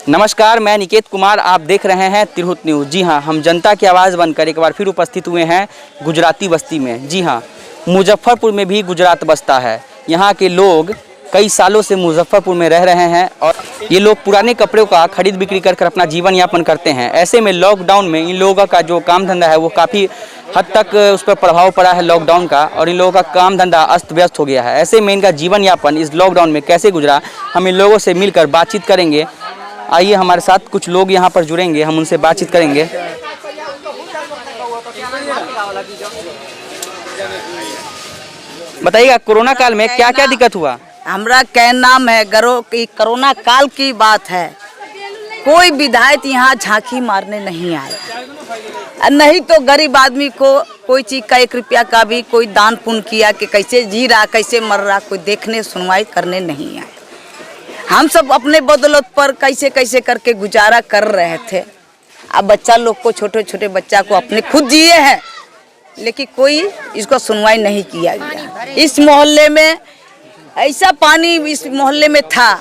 नमस्कार, मैं निकेत कुमार, आप देख रहे हैं तिरहुत न्यूज़। जी हाँ, हम जनता की आवाज़ बनकर एक बार फिर उपस्थित हुए हैं गुजराती बस्ती में। जी हाँ, मुजफ्फरपुर में भी गुजरात बसता है। यहाँ के लोग कई सालों से मुजफ्फरपुर में रह रहे हैं और ये लोग पुराने कपड़ों का खरीद बिक्री कर अपना जीवन यापन करते हैं। ऐसे में लॉकडाउन में इन लोगों का जो काम धंधा है वो काफ़ी हद तक उस पर प्रभाव पड़ा है लॉकडाउन का, और इन लोगों का काम धंधा अस्त व्यस्त हो गया है। ऐसे में इनका जीवन यापन इस लॉकडाउन में कैसे गुजरा, हम इन लोगों से मिलकर बातचीत करेंगे। आइए हमारे साथ कुछ लोग यहाँ पर जुड़ेंगे, हम उनसे बातचीत करेंगे। बताइएगा, कोरोना काल में क्या क्या दिक्कत हुआ? हमरा कहना है कोरोना काल की बात है, कोई विधायक यहाँ झांकी मारने नहीं आया, नहीं तो गरीब आदमी को कोई चीज का 1 रुपया का भी कोई दान पुण्य किया कि कैसे जी रहा कैसे मर रहा, कोई देखने सुनवाई करने नहीं आया। हम सब अपने बदौलत पर कैसे कैसे करके गुजारा कर रहे थे। अब बच्चा लोग को, छोटे छोटे बच्चा को अपने खुद जिए हैं, लेकिन कोई इसको सुनवाई नहीं किया गया। इस मोहल्ले में ऐसा पानी इस मोहल्ले में था,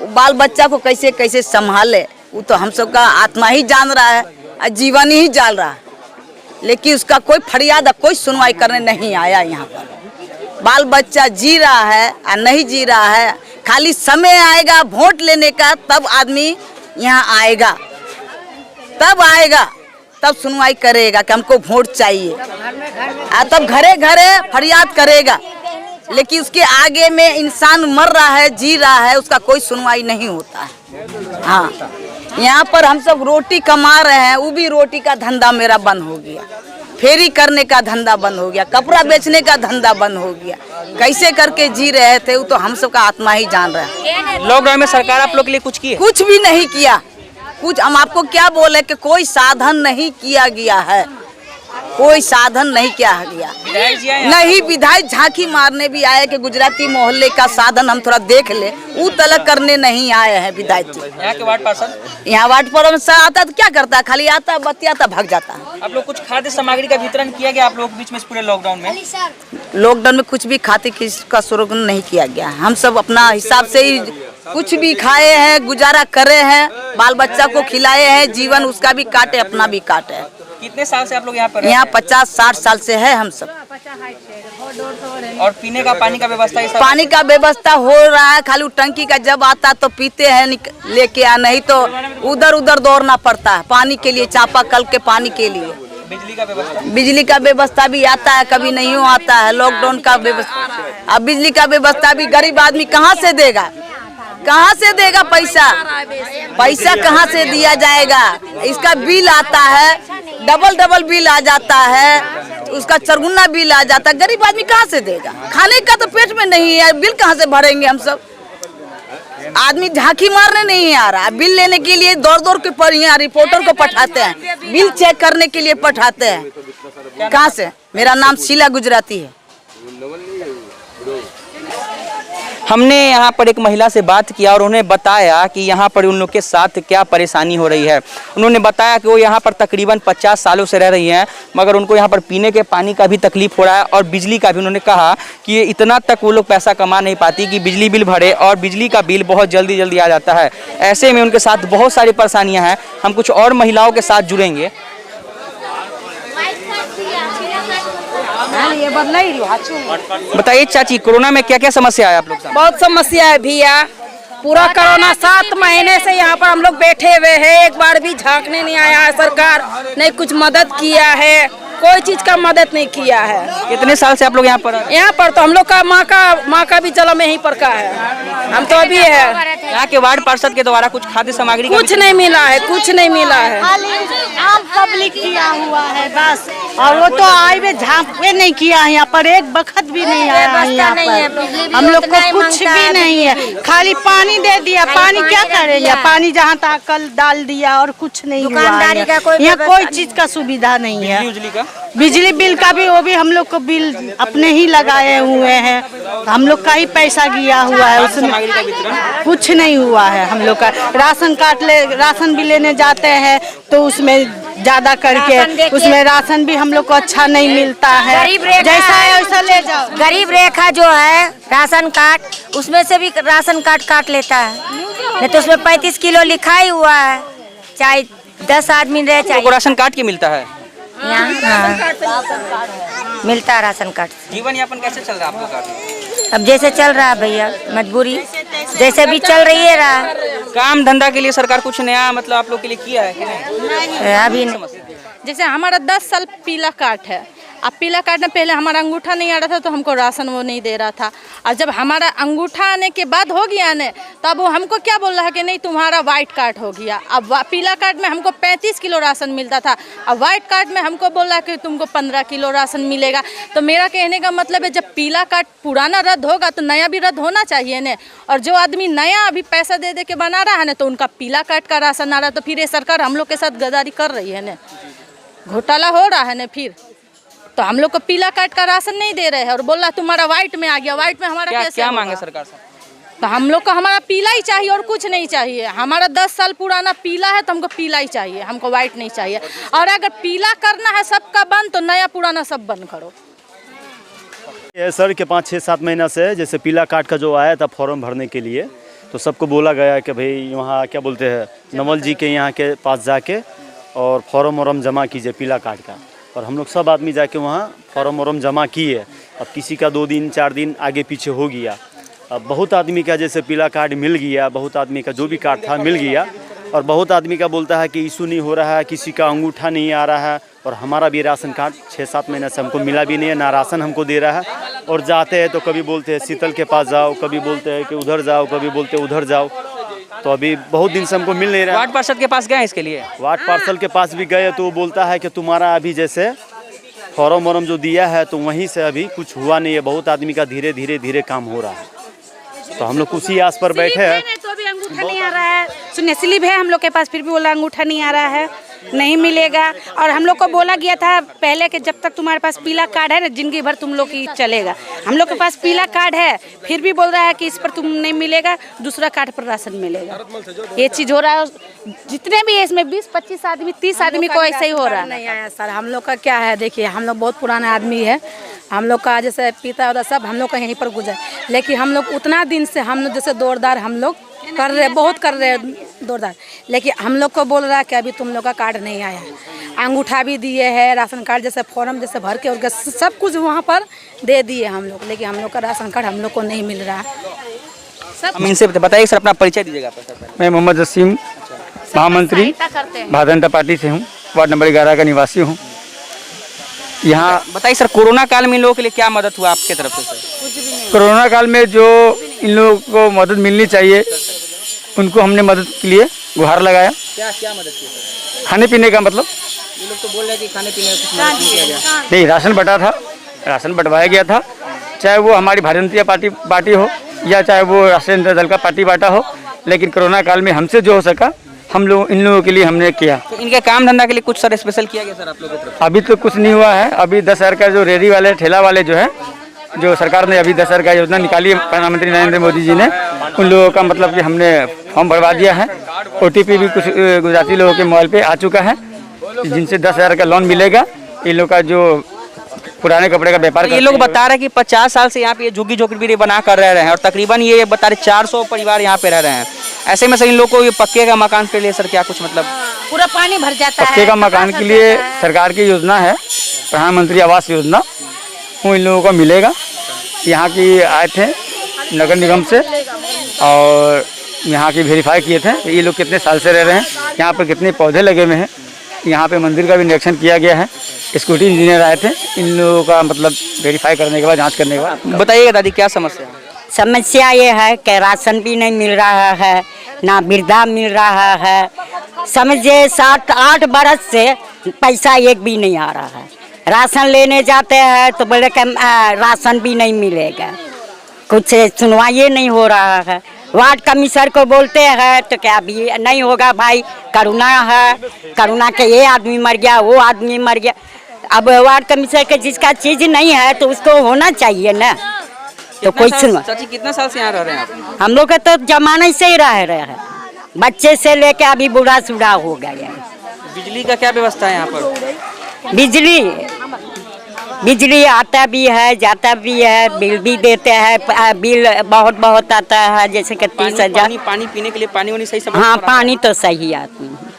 बाल बच्चा को कैसे कैसे संभाले वो तो हम सब का आत्मा ही जान रहा है और जीवन ही जान रहा है, लेकिन उसका कोई फरियाद कोई सुनवाई करने नहीं आया। यहाँ पर बाल बच्चा जी रहा है और नहीं जी रहा है, खाली समय आएगा वोट लेने का, तब आदमी यहाँ आएगा, तब सुनवाई करेगा कि हमको वोट चाहिए, तब घरे घरे फरियाद करेगा। लेकिन उसके आगे में इंसान मर रहा है, जी रहा है, उसका कोई सुनवाई नहीं होता है। हाँ, यहाँ पर हम सब रोटी कमा रहे हैं, वो भी रोटी का धंधा मेरा बंद हो गया, फेरी करने का धंधा बंद हो गया, कपड़ा बेचने का धंधा बंद हो गया। कैसे करके जी रहे थे वो तो हम सब का आत्मा ही जान रहा है। लॉकडाउन में सरकार आप लोग के लिए कुछ की? कुछ भी नहीं किया। कुछ हम आपको क्या बोले कि कोई साधन नहीं किया गया है, कोई साधन नहीं किया गया। नहीं, विधायक झांकी मारने भी आए कि गुजराती मोहल्ले का साधन हम थोड़ा देख ले, वो तलक करने नहीं आए हैं विधायक जी। यहाँ के वार्ड पार्षद? यहाँ वार्ड पार्षद आता तो क्या करता है, खाली आता बतियाता भाग जाता है। आप लोग कुछ खाद्य सामग्री का वितरण किया गया आप लोग के बीच में इस पूरे लॉकडाउन में? लॉकडाउन में कुछ भी खाते का शुरू नहीं किया गया। हम सब अपना हिसाब से ही कुछ भी खाए हैं, गुजारा करे हैं, बाल बच्चा को खिलाए हैं, जीवन उसका भी काटे अपना भी काटे। कितने साल से आप लोग यहाँ पर? यहाँ 50-60 साल से है हम सब। और पीने का पानी का व्यवस्था? पानी का व्यवस्था हो रहा है, खाली टंकी का जब आता तो पीते हैं लेके आ, नहीं तो उधर उधर दौड़ना पड़ता है पानी के लिए, चापाकल के पानी के लिए। बिजली का व्यवस्था? बिजली का व्यवस्था भी आता है, कभी नहीं आता है। लॉकडाउन का व्यवस्था, अब बिजली का व्यवस्था भी गरीब आदमी कहाँ से देगा, कहाँ से देगा पैसा कहाँ से दिया जाएगा। इसका बिल आता है, डबल बिल आ जाता है, उसका 4 गुना बिल आ जाता है। गरीब आदमी कहाँ से देगा, खाने का तो पेट में नहीं है, बिल कहाँ से भरेंगे हम सब। आदमी झांकी मारने नहीं आ रहा, बिल लेने के लिए दौड़ के पर यहाँ रिपोर्टर को पठाते हैं, बिल चेक करने के लिए पठाते हैं। कहाँ से? मेरा नाम शीला गुजराती है। हमने यहाँ पर एक महिला से बात किया और उन्हें बताया कि यहाँ पर उन लोग के साथ क्या परेशानी हो रही है। उन्होंने बताया कि वो यहाँ पर तकरीबन 50 सालों से रह रही हैं, मगर उनको यहाँ पर पीने के पानी का भी तकलीफ हो रहा है और बिजली का भी। उन्होंने कहा कि ये इतना तक वो लोग पैसा कमा नहीं पाती कि बिजली बिल भरे, और बिजली का बिल बहुत जल्दी आ जाता है। ऐसे में उनके साथ बहुत सारी परेशानियाँ हैं। हम कुछ और महिलाओं के साथ जुड़ेंगे। बताइए चाची, कोरोना में क्या क्या समस्या है आप लोग? बहुत समस्या है भैया, पूरा कोरोना 7 महीने से यहाँ पर हम लोग बैठे हुए हैं, एक बार भी झांकने नहीं आया है सरकार, नहीं कुछ मदद किया है, कोई चीज का मदद नहीं किया है। कितने साल से आप लोग यहाँ पर? यहाँ पर तो हम लोग का माँ का भी जन्म यहीं पर का है, हम तो अभी है। यहाँ के वार्ड पार्षद के द्वारा कुछ खाद्य सामग्री कुछ नहीं मिला है, कुछ नहीं मिला है। आम पब्लिक किया हुआ है बस, और वो तो आए हुए झांके नहीं किया है, यहाँ पर एक बखत भी नहीं आया है यहाँ पर। हम लोग को कुछ भी नहीं है, खाली पानी दे दिया। पानी क्या करेंगे, पानी जहाँ तक कल डाल दिया और कुछ नहीं हुआ है। यहाँ कोई चीज का सुविधा नहीं है। बिजली बिल का भी, वो भी हम लोग को बिल अपने ही लगाए हुए हैं, हम लोग का ही पैसा गया हुआ है, उसमें कुछ नहीं हुआ है। हम लोग का राशन भी लेने जाते हैं तो उसमें ज्यादा करके उसमें राशन भी हम लोग को अच्छा नहीं मिलता है, जैसा है वैसा ले जाओ। गरीब रेखा जो है राशन कार्ड, उसमें से भी राशन कार्ड काट लेता है। नहीं तो उसमें 35 किलो लिखा ही हुआ है, चाहे 10 आदमी रहे चाहे। लोगों को राशन कार्ड के मिलता है? हाँ, मिलता है राशन कार्ड। जीवन यापन कैसे चल रहा है आप लोग का? अब जैसे चल रहा है भैया, मजबूरी जैसे भी चल रही है रहा। काम धंधा के लिए सरकार कुछ नया मतलब आप लोग के लिए किया है कि नहीं? अभी नहीं। जैसे हमारा 10 साल पीला कार्ड है, अब पीला कार्ड में पहले हमारा अंगूठा नहीं आ रहा था तो हमको राशन वो नहीं दे रहा था, और जब हमारा अंगूठा आने के बाद हो गया ने तब वो हमको क्या बोल रहा है कि नहीं तुम्हारा वाइट कार्ड हो गया। अब पीला कार्ड में हमको 35 किलो राशन मिलता था, अब वाइट कार्ड में हमको बोल रहा है कि तुमको 15 किलो राशन मिलेगा। तो मेरा कहने का मतलब है जब पीला कार्ड पुराना रद्द होगा तो नया भी रद्द होना चाहिए ने, और जो आदमी नया अभी पैसा दे दे के बना रहा है ना तो उनका पीला कार्ड का राशन आ रहा है, तो फिर ये सरकार हम लोग के साथ गद्दारी कर रही है ने, घोटाला हो रहा है ने। फिर तो हम लोग को पीला कार्ड का राशन नहीं दे रहे हैं और बोल रहा तुम्हारा व्हाइट में आ गया, व्हाइट में हमारा कैसे क्या होगा? मांगे सरकार से? तो हम लोग को हमारा पीला ही चाहिए और कुछ नहीं चाहिए। हमारा 10 साल पुराना पीला है तो हमको पीला ही चाहिए, हमको व्हाइट नहीं चाहिए। और अगर पीला करना है सबका बंद तो नया पुराना सब बंद करो। ये सर के 5-6-7 महीना से जैसे पीला कार्ड का जो आया था फॉर्म भरने के लिए, तो सबको बोला गया कि भाई वहाँ क्या बोलते हैं नवल जी के यहाँ के पास जाके और फॉर्म वॉर्म जमा कीजिए पीला कार्ड का। और हम लोग सब आदमी जाके वहाँ फॉर्म वॉर्म जमा किए। अब किसी का 2 दिन 4 दिन आगे पीछे हो गया। अब बहुत आदमी का जैसे पीला कार्ड मिल गया, बहुत आदमी का जो भी कार्ड था मिल गया, और बहुत आदमी का बोलता है कि इशू नहीं हो रहा है, किसी का अंगूठा नहीं आ रहा है। और हमारा भी राशन कार्ड 6-7 महीने से हमको मिला भी नहीं है, ना राशन हमको दे रहा है। और जाते हैं तो कभी बोलते हैं शीतल के पास जाओ, कभी बोलते हैं कि उधर जाओ, कभी बोलते हैं उधर जाओ। तो अभी बहुत दिन से हमको मिल नहीं रहा। वार्ड पार्षद के पास गए इसके लिए? वार्ड पार्षद के पास भी गए तो वो बोलता है कि तुम्हारा अभी जैसे फॉर्म वॉर्म जो दिया है तो वहीं से अभी कुछ हुआ नहीं है, बहुत आदमी का धीरे धीरे काम हो रहा है। तो हम लोग उसी आस पर बैठे हैं। तो भी अंगूठा नहीं आ रहा है, सुनिए स्लिप है हम लोग के पास, फिर भी बोला अंगूठा नहीं आ रहा है, नहीं मिलेगा। और हम लोग को बोला गया था पहले कि जब तक तुम्हारे पास पीला कार्ड है ना जिंदगी भर तुम लोग की चलेगा। हम लोग के पास पीला कार्ड है, फिर भी बोल रहा है कि इस पर तुम नहीं मिलेगा, दूसरा कार्ड पर राशन मिलेगा। ये चीज़ हो रहा है। जितने भी है इसमें 20-25 आदमी 30 आदमी को ऐसे ही हो रहा है। नहीं आया सर, हम लोग का क्या है देखिए, हम लोग बहुत पुराना आदमी है, हम लोग का जैसे पिता और सब हम लोग का यहीं पर गुजर, लेकिन हम लोग उतना दिन से हम लोग जैसे दौड़दार हम लोग कर रहे, बहुत कर रहे दौड़दार, लेकिन हम लोग को बोल रहा है कि अभी तुम लोग का कार्ड नहीं आया। अंगूठा भी दिए है, राशन कार्ड जैसे फॉर्म जैसे भर के और सब कुछ वहाँ पर दे दिए हम लोग, लेकिन हम लोग का राशन कार्ड हम लोग को नहीं मिल रहा है। हम इनसे बताइए सर, अपना परिचय दीजिएगा। मैं मोहम्मद जसीम, महामंत्री भारतीय जनता पार्टी से हूँ, वार्ड नंबर 11 का निवासी हूँ। यहाँ बताइए सर, कोरोना काल में इन लोगों के लिए क्या मदद हुआ आपके तरफ से सर? कोरोना काल में जो इन लोगों को मदद मिलनी चाहिए उनको हमने मदद के लिए गुहार लगाया। क्या मदद की सर? खाने पीने का मतलब ये लोग तो बोल रहे हैं कि खाने पीने का कुछ मदद नहीं किया गया। नहीं, राशन बटा था, राशन बंटवाया गया था, चाहे वो हमारी भारतीय जनता पार्टी हो या चाहे वो राष्ट्रीय जनता दल का पार्टी बांटा हो, लेकिन कोरोना काल में हमसे जो हो सका हम लोग इन लोगों के लिए हमने किया। तो इनके काम धंधा के लिए कुछ सर स्पेशल किया गया सर आप लोगों की तरफ? अभी तो कुछ नहीं हुआ है। अभी 10,000 का जो रेहड़ी वाले ठेला वाले जो है, जो सरकार ने अभी 10,000 का योजना निकाली है प्रधानमंत्री नरेंद्र मोदी जी ने, उन लोगों का मतलब कि हमने फॉर्म भरवा दिया है। OTP भी कुछ गुजराती लोगों के मोबाइल पे आ चुका है, जिनसे 10,000 का लोन मिलेगा। इन लोग का जो पुराने कपड़े का व्यापार ये लोग बता रहे हैं कि 50 साल से यहाँ पे झुग्गी झोपड़ी बना कर रह रहे हैं और तकरीबन ये बता रहे 400 परिवार यहाँ पे रह रहे हैं। ऐसे में सर इन लोग को ये पक्के का मकान के लिए सर क्या कुछ मतलब? पूरा पानी भर जाता है। पक्के का मकान के लिए सरकार की योजना है, प्रधानमंत्री आवास योजना, वो इन लोगों को मिलेगा। यहाँ की आए थे नगर निगम से और यहाँ की वेरीफाई किए थे ये लोग कितने साल से रह रहे हैं, यहाँ पर कितने पौधे लगे हुए हैं। यहाँ पे मंदिर का भी निरीक्षण किया गया है। सिक्योरिटी इंजीनियर आए थे, इन लोगों का मतलब वेरीफाई करने के बाद, जांच करने के बाद। बताइएगा दादी क्या समस्या है? समस्या ये है कि राशन भी नहीं मिल रहा है, ना वृद्धा मिल रहा है। समझिए 7-8 बरस से पैसा एक भी नहीं आ रहा है। राशन लेने जाते हैं तो बोले कि राशन भी नहीं मिलेगा, कुछ सुनवाई नहीं हो रहा है। वार्ड कमिश्नर को बोलते हैं तो क्या अभी नहीं होगा भाई, करुणा है, करुणा के ये आदमी मर गया, वो आदमी मर गया। अब वार्ड कमिश्नर के जिसका चीज नहीं है तो उसको होना चाहिए ना, तो कोई सुनवा। चाची कितने साल से यहाँ रह रहे हैं आप? हम लोग तो जमाने से ही रह रहे हैं, बच्चे से लेके अभी बूढ़ा सूढ़ा हो गया है। बिजली का क्या व्यवस्था है यहाँ पर? बिजली बिजली आता भी है जाता भी है, बिल भी देते हैं, बिल बहुत बहुत आता है, जैसे कि 30,000। पानी पीने के लिए पानी वानी सही समय हाँ पर आता पानी तो सही आती है।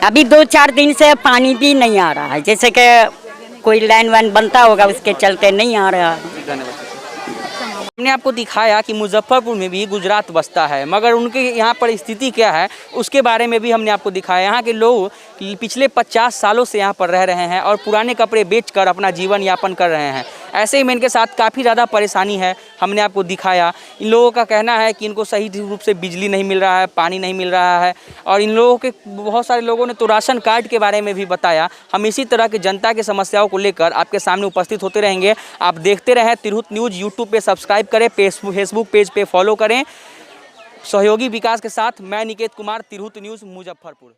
अभी 2-4 दिन से पानी भी नहीं आ रहा है, जैसे कि कोई लाइन वाइन बनता होगा उसके चलते नहीं आ रहा है। है? धन्यवाद। हमने आपको दिखाया कि मुजफ्फरपुर में भी गुजरात बसता है, मगर उनके यहाँ पर स्थिति क्या है उसके बारे में भी हमने आपको दिखाया। यहाँ के लोग पिछले 50 सालों से यहाँ पर रह रहे हैं और पुराने कपड़े बेचकर अपना जीवन यापन कर रहे हैं। ऐसे ही में इनके साथ काफ़ी ज़्यादा परेशानी है, हमने आपको दिखाया। इन लोगों का कहना है कि इनको सही रूप से बिजली नहीं मिल रहा है, पानी नहीं मिल रहा है, और इन लोगों के बहुत सारे लोगों ने तो राशन कार्ड के बारे में भी बताया। हम इसी तरह की जनता की समस्याओं को लेकर आपके सामने उपस्थित होते रहेंगे। आप देखते रहें तिरहुत न्यूज़। यूट्यूब पे सब्सक्राइब करें, फेसबुक पेज पे फॉलो करें। सहयोगी विकास के साथ मैं निकेत कुमार, तिरहुत न्यूज़ मुजफ्फरपुर।